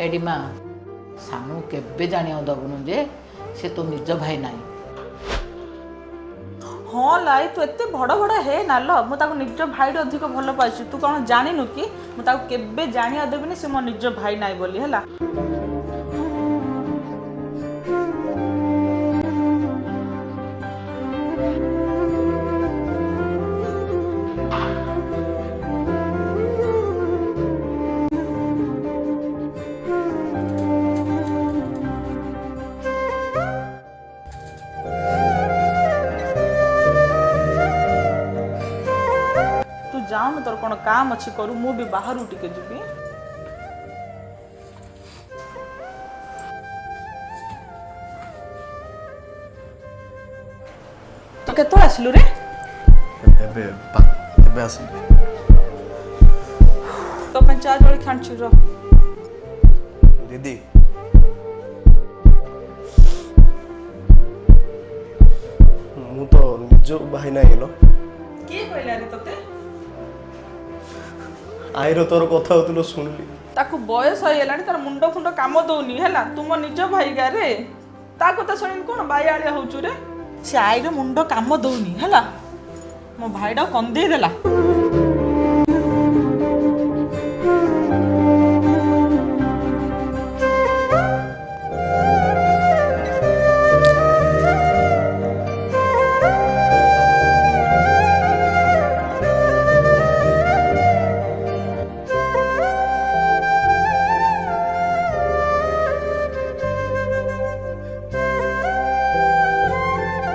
AD माँ सानू केबे जानिया दबुनु जे से तो निज भाई नाही। हाँ लाई तू एत बड़ बड़ हे नाल मुझे निज भाई अधिक भल पाइछु तू कौन जानिनु कि मुझे केबे जानिया देबिनी से मो निज भाई नाई बोली हैला। जाऊन तोर कौन काम अच्छी करू मु भी बाहर टिके जीवी। तो केतो आसलु रे? एबे आसलि। तो पंचायत वाली खानची रो दीदी मु तो निज भाई ना गेलो के कहला रे तते? आईरो तोर कथा होतलो सुनली ताकू बयस होइलानी तार मुंडो फुंडो काम दउनी हैला तुम निज भाई गा रे ता कथा सुनिन कोन बायाळिया होचु रे से आईरो मुंडो काम दउनी हैला मो भाईडा कंदेई देला।